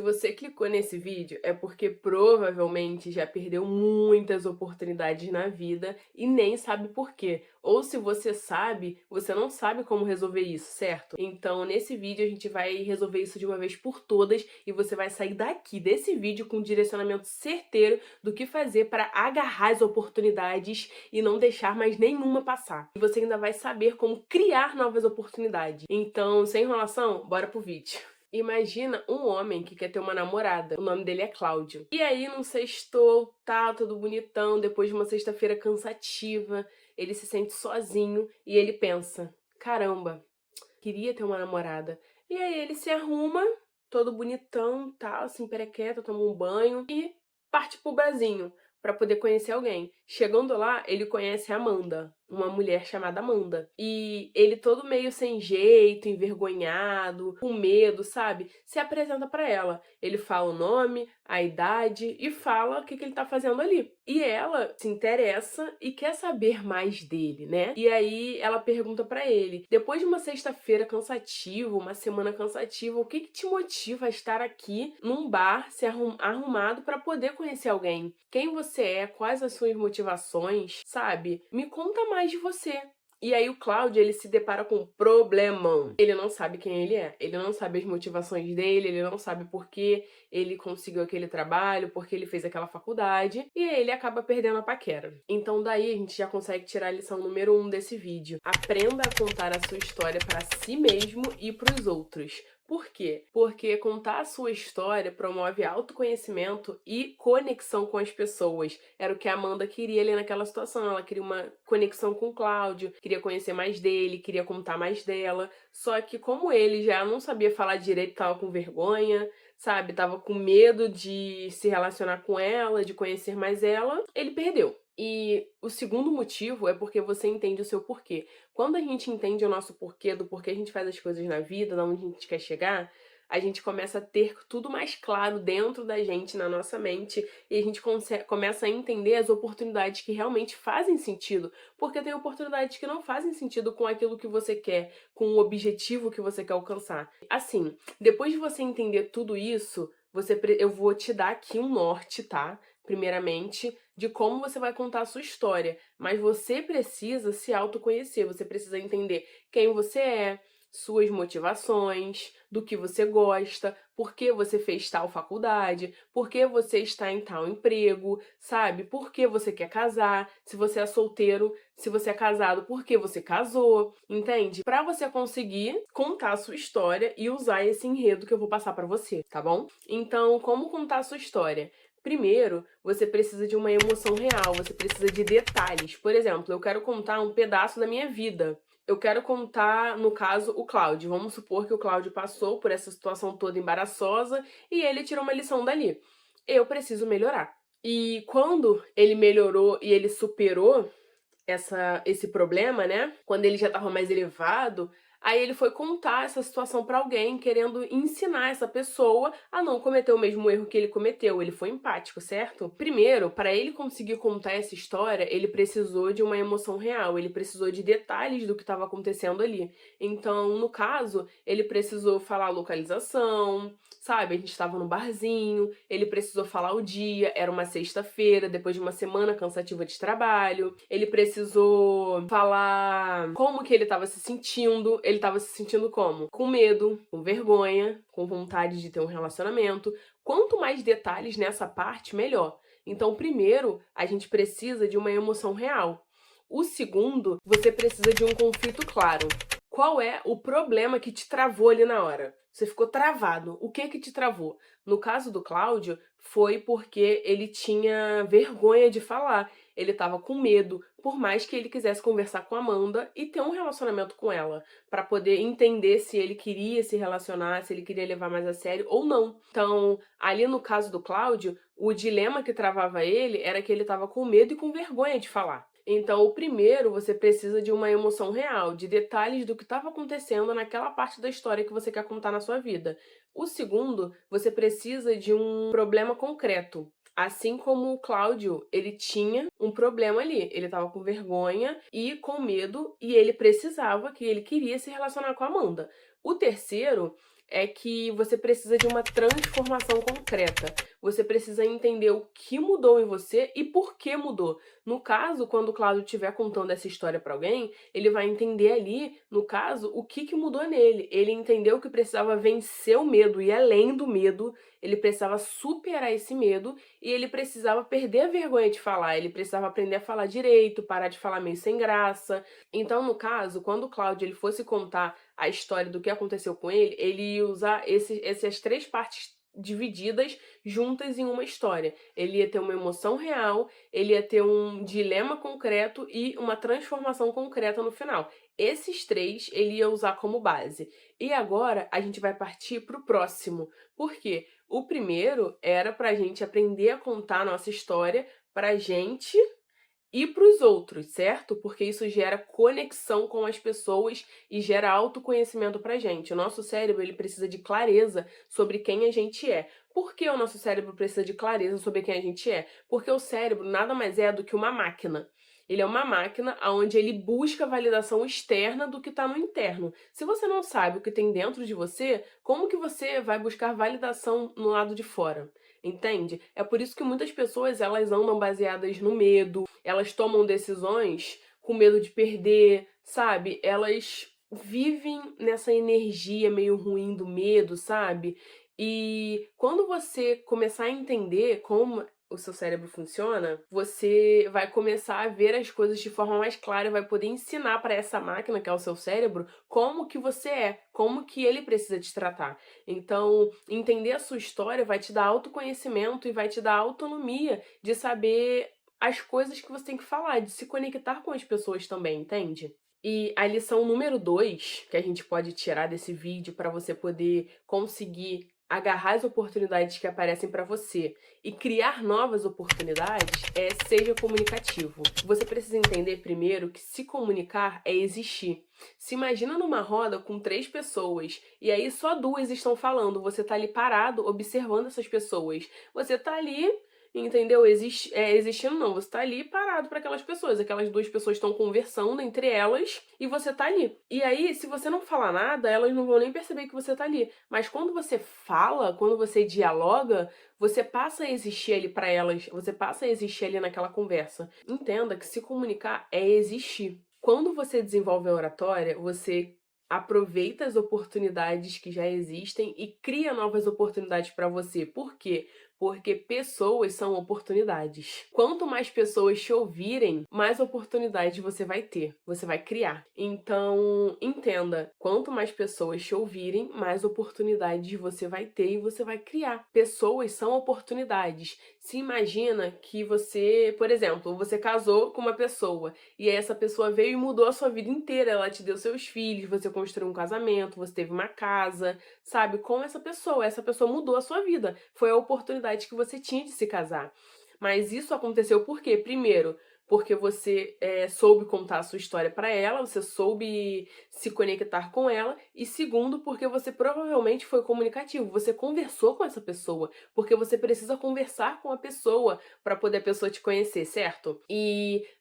Se você clicou nesse vídeo é porque provavelmente já perdeu muitas oportunidades na vida e nem sabe por quê. Ou se você sabe, você não sabe como resolver isso, certo? Então, nesse vídeo a gente vai resolver isso de uma vez por todas e você vai sair daqui desse vídeo com um direcionamento certeiro do que fazer para agarrar as oportunidades e não deixar mais nenhuma passar. E você ainda vai saber como criar novas oportunidades. Então, sem enrolação, bora pro vídeo. Imagina um homem que quer ter uma namorada. O nome dele é Cláudio. E aí, num sextou, tá todo bonitão, depois de uma sexta-feira cansativa, ele se sente sozinho e ele pensa: caramba, queria ter uma namorada. E aí ele se arruma, todo bonitão, tal, se emperequeta, toma um banho e parte pro barzinho pra poder conhecer alguém. Chegando lá, ele conhece a Amanda, uma mulher chamada Amanda. E ele todo meio sem jeito, envergonhado, com medo, sabe? Se apresenta pra ela. Ele fala o nome, a idade e fala o que ele tá fazendo ali. E ela se interessa e quer saber mais dele, né? E aí ela pergunta pra ele: depois de uma sexta-feira cansativa, uma semana cansativa, o que te motiva a estar aqui num bar, se arrumado pra poder conhecer alguém? Quem você é? Quais as suas motivações? Sabe? Me conta mais de você. E aí o Cláudio, ele se depara com um problemão. Ele não sabe quem ele é, ele não sabe as motivações dele, ele não sabe por que ele conseguiu aquele trabalho, por que ele fez aquela faculdade, e aí ele acaba perdendo a paquera. Então daí a gente já consegue tirar a lição número 1 desse vídeo. Aprenda a contar a sua história para si mesmo e para os outros. Por quê? Porque contar a sua história promove autoconhecimento e conexão com as pessoas. Era o que a Amanda queria ali naquela situação. Ela queria uma conexão com o Cláudio, queria conhecer mais dele, queria contar mais dela. Só que como ele já não sabia falar direito, tava com vergonha, sabe? Tava com medo de se relacionar com ela, de conhecer mais ela, ele perdeu. E o segundo motivo é porque você entende o seu porquê. Quando a gente entende o nosso porquê, do porquê a gente faz as coisas na vida, de onde a gente quer chegar, a gente começa a ter tudo mais claro dentro da gente, na nossa mente, e a gente começa a entender as oportunidades que realmente fazem sentido, porque tem oportunidades que não fazem sentido com aquilo que você quer, com o objetivo que você quer alcançar. Assim, depois de você entender tudo isso, eu vou te dar aqui um norte, tá? Primeiramente, de como você vai contar a sua história, mas você precisa se autoconhecer, você precisa entender quem você é, suas motivações, do que você gosta, por que você fez tal faculdade, por que você está em tal emprego, sabe? Por que você quer casar, se você é solteiro, se você é casado, por que você casou, entende? Para você conseguir contar a sua história e usar esse enredo que eu vou passar para você, tá bom? Então, como contar a sua história? Primeiro, você precisa de uma emoção real, você precisa de detalhes. Por exemplo, eu quero contar um pedaço da minha vida. Eu quero contar, no caso, o Cláudio. Vamos supor que o Cláudio passou por essa situação toda embaraçosa e ele tirou uma lição dali. Eu preciso melhorar. E quando ele melhorou e ele superou esse problema, né? Quando ele já estava mais elevado, aí ele foi contar essa situação para alguém, querendo ensinar essa pessoa a não cometer o mesmo erro que ele cometeu. Ele foi empático, certo? Primeiro, para ele conseguir contar essa história, ele precisou de uma emoção real, ele precisou de detalhes do que estava acontecendo ali. Então, no caso, ele precisou falar a localização, sabe? A gente estava no barzinho, ele precisou falar o dia, era uma sexta-feira, depois de uma semana cansativa de trabalho. Ele precisou falar como que ele estava se sentindo. Ele estava se sentindo como? Com medo, com vergonha, com vontade de ter um relacionamento. Quanto mais detalhes nessa parte, melhor. Então, primeiro, a gente precisa de uma emoção real. O segundo, você precisa de um conflito claro. Qual é o problema que te travou ali na hora? Você ficou travado. O que que te travou? No caso do Cláudio, foi porque ele tinha vergonha de falar. Ele estava com medo, por mais que ele quisesse conversar com a Amanda e ter um relacionamento com ela, para poder entender se ele queria se relacionar, se ele queria levar mais a sério ou não. Então, ali no caso do Cláudio, o dilema que travava ele era que ele estava com medo e com vergonha de falar. Então, o primeiro, você precisa de uma emoção real, de detalhes do que estava acontecendo naquela parte da história que você quer contar na sua vida. O segundo, você precisa de um problema concreto. Assim como o Cláudio, ele tinha um problema ali. Ele estava com vergonha e com medo e ele precisava, que ele queria se relacionar com a Amanda. O terceiro é que você precisa de uma transformação concreta. Você precisa entender o que mudou em você e por que mudou. No caso, quando o Cláudio estiver contando essa história para alguém, ele vai entender ali, no caso, o que mudou nele. Ele entendeu que precisava vencer o medo e além do medo, ele precisava superar esse medo e ele precisava perder a vergonha de falar. Ele precisava aprender a falar direito, parar de falar meio sem graça. Então, no caso, quando o Cláudio ele fosse contar a história do que aconteceu com ele ia usar essas três partes divididas juntas em uma história. Ele ia ter uma emoção real, ele ia ter um dilema concreto e uma transformação concreta no final. Esses três ele ia usar como base. E agora a gente vai partir para o próximo. Por quê? O primeiro era para a gente aprender a contar a nossa história pra gente e para os outros, certo? Porque isso gera conexão com as pessoas e gera autoconhecimento pra gente. O nosso cérebro, ele precisa de clareza sobre quem a gente é. Por que o nosso cérebro precisa de clareza sobre quem a gente é? Porque o cérebro nada mais é do que uma máquina. Ele é uma máquina onde ele busca validação externa do que está no interno. Se você não sabe o que tem dentro de você, como que você vai buscar validação no lado de fora? Entende? É por isso que muitas pessoas elas andam baseadas no medo, elas tomam decisões com medo de perder, sabe? Elas vivem nessa energia meio ruim do medo, sabe? E quando você começar a entender como o seu cérebro funciona, você vai começar a ver as coisas de forma mais clara e vai poder ensinar para essa máquina, que é o seu cérebro, como que você é, como que ele precisa te tratar. Então, entender a sua história vai te dar autoconhecimento e vai te dar autonomia de saber as coisas que você tem que falar, de se conectar com as pessoas também, entende? E a lição número 2 que a gente pode tirar desse vídeo para você poder conseguir agarrar as oportunidades que aparecem para você e criar novas oportunidades é seja comunicativo. Você precisa entender primeiro que se comunicar é existir. Se imagina numa roda com 3 pessoas e aí só 2 estão falando, você tá ali parado observando essas pessoas. Você tá ali, entendeu? Existindo não, você tá ali parado para aquelas 2 pessoas estão conversando entre elas e você tá ali. E aí, se você não falar nada, elas não vão nem perceber que você tá ali. Mas quando você fala, quando você dialoga, você passa a existir ali para elas, você passa a existir ali naquela conversa. Entenda que se comunicar é existir. Quando você desenvolve a oratória, você aproveita as oportunidades que já existem e cria novas oportunidades para você. Por quê? Porque pessoas são oportunidades. Quanto mais pessoas te ouvirem, mais oportunidades você vai ter, você vai criar. Então, entenda, quanto mais pessoas te ouvirem, mais oportunidades você vai ter e você vai criar. Pessoas são oportunidades. Se imagina que você, por exemplo, você casou com uma pessoa e aí essa pessoa veio e mudou a sua vida inteira. Ela te deu seus filhos, você construiu um casamento, você teve uma casa, sabe? Com essa pessoa mudou a sua vida. Foi a oportunidade que você tinha de se casar. Mas isso aconteceu por quê? Primeiro, porque você soube contar a sua história para ela, você soube se conectar com ela, e segundo, porque você provavelmente foi comunicativo, você conversou com essa pessoa, porque você precisa conversar com a pessoa para poder a pessoa te conhecer, certo?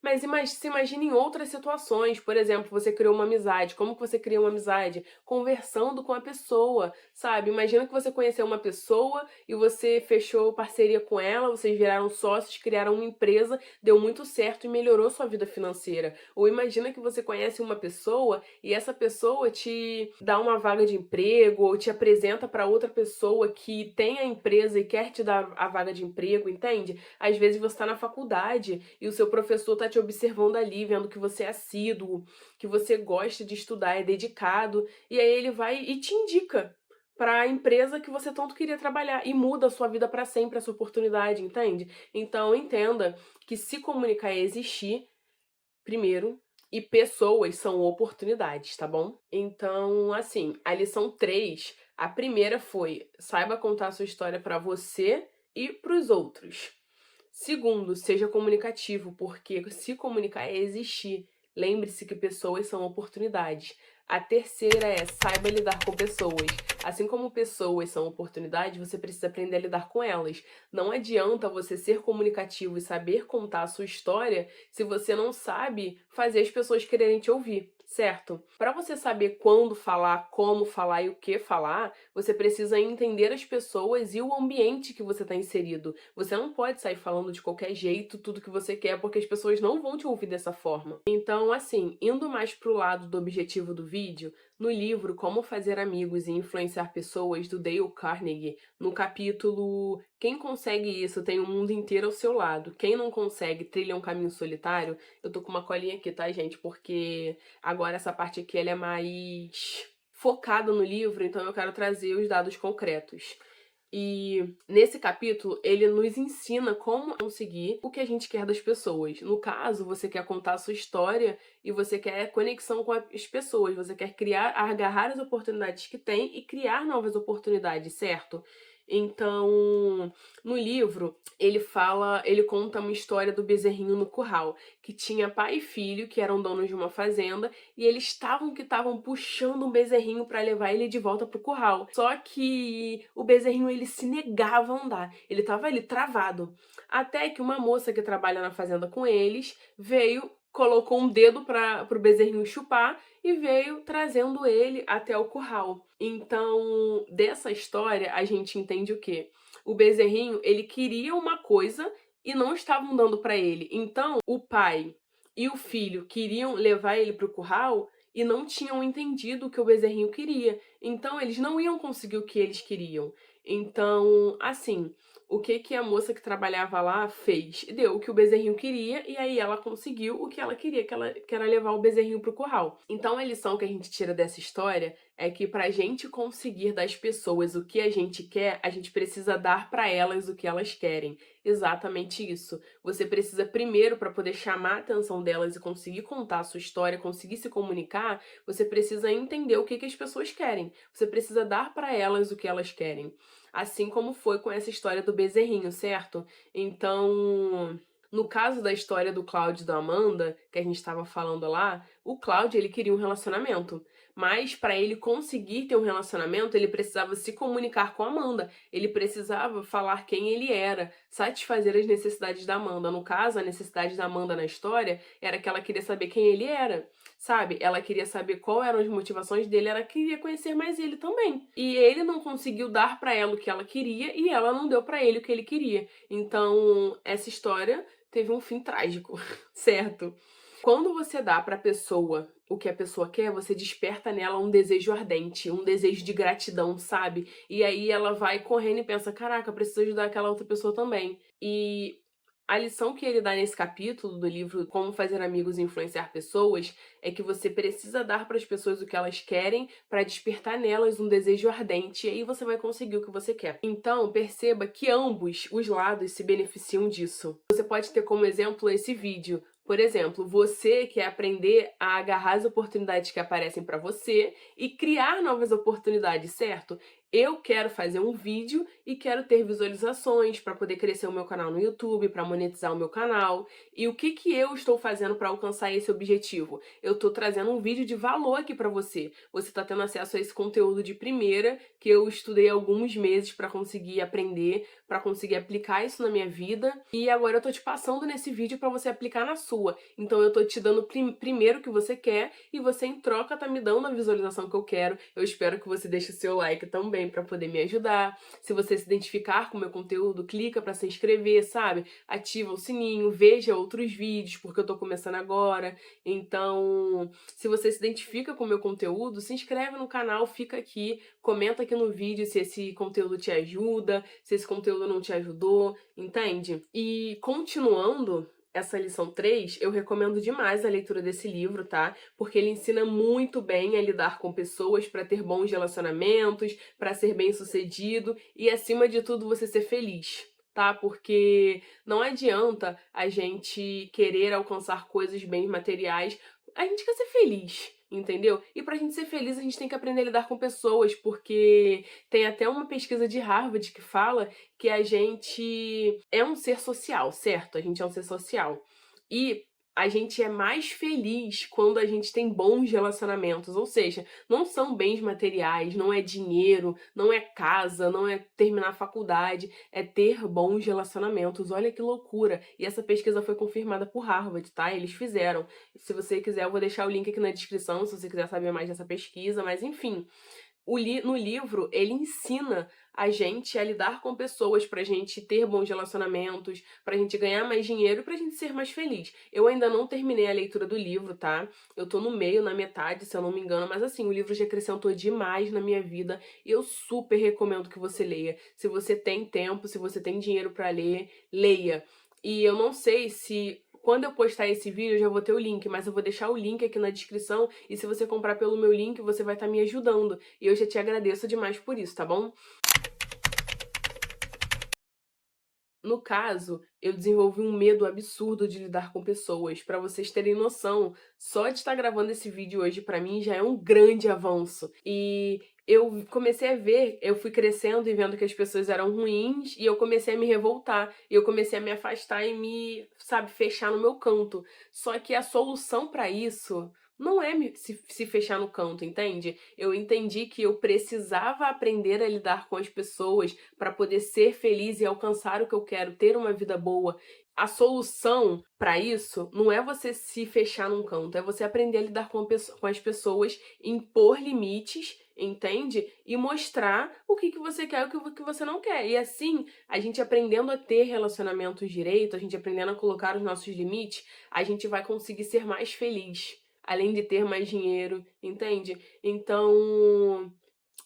Mas se imagine em outras situações, por exemplo, você criou uma amizade, como que você cria uma amizade? Conversando com a pessoa, sabe? Imagina que você conheceu uma pessoa e você fechou parceria com ela, vocês viraram sócios, criaram uma empresa, deu muito certo e melhorou sua vida financeira. Ou imagina que você conhece uma pessoa e essa pessoa te dá uma vaga de emprego ou te apresenta para outra pessoa que tem a empresa e quer te dar a vaga de emprego, entende? Às vezes você está na faculdade e o seu professor está te observando ali, vendo que você é assíduo, que você gosta de estudar, é dedicado, e aí ele vai e te indica para a empresa que você tanto queria trabalhar e muda a sua vida para sempre, essa oportunidade, entende? Então, entenda que se comunicar é existir, primeiro, e pessoas são oportunidades, tá bom? Então, assim, a lição 3, a primeira foi: saiba contar a sua história para você e para os outros. Segundo, seja comunicativo, porque se comunicar é existir. Lembre-se que pessoas são oportunidades. A terceira é saiba lidar com pessoas. Assim como pessoas são oportunidades, você precisa aprender a lidar com elas. Não adianta você ser comunicativo e saber contar a sua história se você não sabe fazer as pessoas quererem te ouvir, certo? Para você saber quando falar, como falar e o que falar, você precisa entender as pessoas e o ambiente que você está inserido. Você não pode sair falando de qualquer jeito tudo que você quer, porque as pessoas não vão te ouvir dessa forma. Então, assim, indo mais pro lado do objetivo do vídeo, no livro Como Fazer Amigos e Influenciar Pessoas, do Dale Carnegie, no capítulo Quem consegue isso tem o mundo inteiro ao seu lado, quem não consegue trilha um caminho solitário, eu tô com uma colinha aqui, tá, gente? Porque agora essa parte aqui ela é mais focada no livro, então eu quero trazer os dados concretos. E nesse capítulo, ele nos ensina como conseguir o que a gente quer das pessoas. No caso, você quer contar a sua história e você quer conexão com as pessoas, você quer criar, agarrar as oportunidades que tem e criar novas oportunidades, certo? Então, no livro, ele conta uma história do bezerrinho no curral, que tinha pai e filho que eram donos de uma fazenda e eles estavam puxando um bezerrinho para levar ele de volta pro curral. Só que o bezerrinho ele se negava a andar. Ele tava ali travado. Até que uma moça que trabalha na fazenda com eles veio, colocou um dedo para pro bezerrinho chupar e veio trazendo ele até o curral. Então, dessa história a gente entende o quê? O bezerrinho, ele queria uma coisa e não estavam dando para ele. Então, o pai e o filho queriam levar ele pro curral e não tinham entendido o que o bezerrinho queria. Então, eles não iam conseguir o que eles queriam. Então, assim, o que que a moça que trabalhava lá fez? Deu o que o bezerrinho queria e aí ela conseguiu o que ela queria, que era levar o bezerrinho pro curral. Então, a lição que a gente tira dessa história é que pra gente conseguir das pessoas o que a gente quer, a gente precisa dar pra elas o que elas querem. Exatamente isso. Você precisa primeiro, para poder chamar a atenção delas e conseguir contar a sua história, conseguir se comunicar, você precisa entender o que as pessoas querem. Você precisa dar pra elas o que elas querem. Assim como foi com essa história do bezerrinho, certo? Então, no caso da história do Cláudio e da Amanda, que a gente estava falando lá, o Cláudio ele queria um relacionamento. Mas para ele conseguir ter um relacionamento, ele precisava se comunicar com a Amanda. Ele precisava falar quem ele era, satisfazer as necessidades da Amanda. No caso, a necessidade da Amanda na história era que ela queria saber quem ele era, sabe? Ela queria saber qual eram as motivações dele, ela queria conhecer mais ele também. E ele não conseguiu dar para ela o que ela queria e ela não deu para ele o que ele queria. Então, essa história teve um fim trágico, certo? Quando você dá pra pessoa o que a pessoa quer, você desperta nela um desejo ardente, um desejo de gratidão, sabe? E aí ela vai correndo e pensa: caraca, eu preciso ajudar aquela outra pessoa também. E a lição que ele dá nesse capítulo do livro Como Fazer Amigos e Influenciar Pessoas é que você precisa dar para as pessoas o que elas querem para despertar nelas um desejo ardente e aí você vai conseguir o que você quer. Então, perceba que ambos os lados se beneficiam disso. Você pode ter como exemplo esse vídeo. Por exemplo, você quer aprender a agarrar as oportunidades que aparecem para você e criar novas oportunidades, certo? Eu quero fazer um vídeo e quero ter visualizações para poder crescer o meu canal no YouTube, para monetizar o meu canal. E o que que eu estou fazendo para alcançar esse objetivo? Eu estou trazendo um vídeo de valor aqui para você. Você está tendo acesso a esse conteúdo de primeira, que eu estudei alguns meses para conseguir aprender, para conseguir aplicar isso na minha vida. E agora eu tô te passando nesse vídeo para você aplicar na sua. Então eu tô te dando primeiro o que você quer e você em troca tá me dando a visualização que eu quero. Eu espero que você deixe o seu like também para poder me ajudar. Se você se identificar com o meu conteúdo, clica para se inscrever, sabe? Ativa o sininho, veja outros vídeos, porque eu tô começando agora. Então, se você se identifica com o meu conteúdo, se inscreve no canal, fica aqui, comenta aqui no vídeo se esse conteúdo te ajuda, se esse conteúdo não te ajudou, entende? E continuando essa lição 3, eu recomendo demais a leitura desse livro, tá? Porque ele ensina muito bem a lidar com pessoas para ter bons relacionamentos, para ser bem-sucedido e, acima de tudo, você ser feliz, tá? Porque não adianta a gente querer alcançar coisas, bens materiais, a gente quer ser feliz, entendeu? E pra gente ser feliz, a gente tem que aprender a lidar com pessoas, porque tem até uma pesquisa de Harvard que fala que a gente é um ser social, certo? A gente é um ser social. E a gente é mais feliz quando a gente tem bons relacionamentos, ou seja, não são bens materiais, não é dinheiro, não é casa, não é terminar a faculdade, é ter bons relacionamentos. Olha que loucura! E essa pesquisa foi confirmada por Harvard, tá? Eles fizeram. Se você quiser, eu vou deixar o link aqui na descrição, se você quiser saber mais dessa pesquisa, mas enfim. No livro, ele ensina a gente a lidar com pessoas pra gente ter bons relacionamentos, pra gente ganhar mais dinheiro e pra gente ser mais feliz. Eu ainda não terminei a leitura do livro, tá? Eu tô no meio, na metade, se eu não me engano, mas assim, o livro já acrescentou demais na minha vida e eu super recomendo que você leia. Se você tem tempo, se você tem dinheiro pra ler, leia. E eu não sei se quando eu postar esse vídeo, eu já vou ter o link, mas eu vou deixar o link aqui na descrição e se você comprar pelo meu link, você vai estar me ajudando. E eu já te agradeço demais por isso, tá bom? No caso, eu desenvolvi um medo absurdo de lidar com pessoas. Pra vocês terem noção, só de estar gravando esse vídeo hoje pra mim já é um grande avanço. E eu comecei a ver, eu fui crescendo e vendo que as pessoas eram ruins e eu comecei a me revoltar. E eu comecei a me afastar e me, sabe, fechar no meu canto. Só que a solução pra isso não é se fechar no canto, entende? Eu entendi que eu precisava aprender a lidar com as pessoas para poder ser feliz e alcançar o que eu quero, ter uma vida boa. A solução para isso não é você se fechar num canto, é você aprender a lidar com as pessoas, impor limites, entende? E mostrar o que você quer e o que você não quer. E assim, a gente aprendendo a ter relacionamentos direito, a gente aprendendo a colocar os nossos limites, a gente vai conseguir ser mais feliz, além de ter mais dinheiro, entende? Então,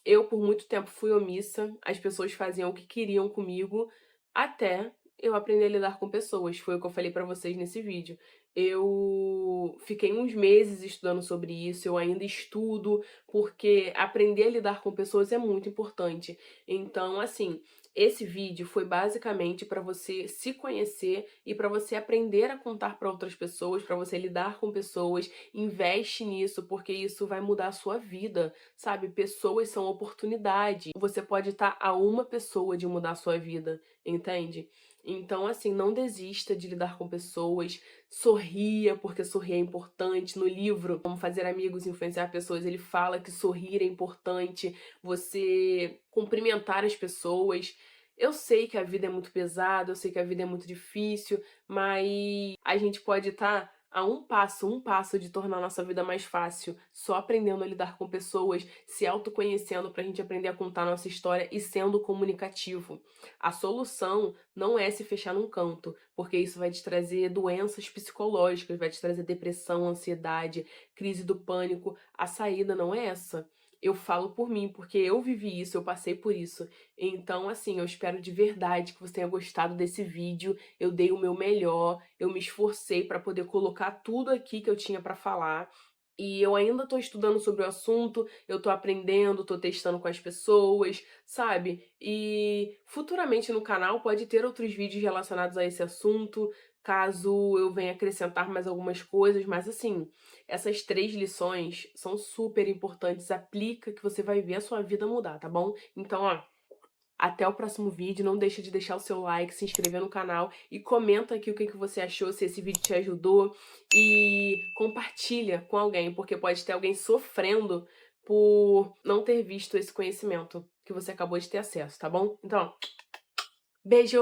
eu por muito tempo fui omissa, as pessoas faziam o que queriam comigo, até eu aprender a lidar com pessoas, foi o que eu falei pra vocês nesse vídeo. Eu fiquei uns meses estudando sobre isso, eu ainda estudo, porque aprender a lidar com pessoas é muito importante. Então, assim, esse vídeo foi basicamente para você se conhecer e para você aprender a contar para outras pessoas, para você lidar com pessoas. Investe nisso, porque isso vai mudar a sua vida, sabe? Pessoas são oportunidade. Você pode estar a uma pessoa de mudar a sua vida, entende? Então, assim, não desista de lidar com pessoas, sorria, porque sorrir é importante. No livro Como Fazer Amigos e Influenciar Pessoas, ele fala que sorrir é importante, você cumprimentar as pessoas. Eu sei que a vida é muito pesada, eu sei que a vida é muito difícil, mas a gente pode estar a um passo de tornar a nossa vida mais fácil, só aprendendo a lidar com pessoas, se autoconhecendo pra gente aprender a contar nossa história e sendo comunicativo. A solução não é se fechar num canto, porque isso vai te trazer doenças psicológicas, vai te trazer depressão, ansiedade, crise do pânico. A saída não é essa. Eu falo por mim, porque eu vivi isso, eu passei por isso. Então, assim, eu espero de verdade que você tenha gostado desse vídeo. Eu dei o meu melhor, eu me esforcei para poder colocar tudo aqui que eu tinha para falar. E eu ainda tô estudando sobre o assunto, eu tô aprendendo, tô testando com as pessoas, sabe? E futuramente no canal pode ter outros vídeos relacionados a esse assunto, caso eu venha acrescentar mais algumas coisas, mas assim, essas 3 lições são super importantes, aplica que você vai ver a sua vida mudar, tá bom? Então, ó, até o próximo vídeo, não deixa de deixar o seu like, se inscrever no canal e comenta aqui o que você achou, se esse vídeo te ajudou e compartilha com alguém, porque pode ter alguém sofrendo por não ter visto esse conhecimento que você acabou de ter acesso, tá bom? Então, beijo!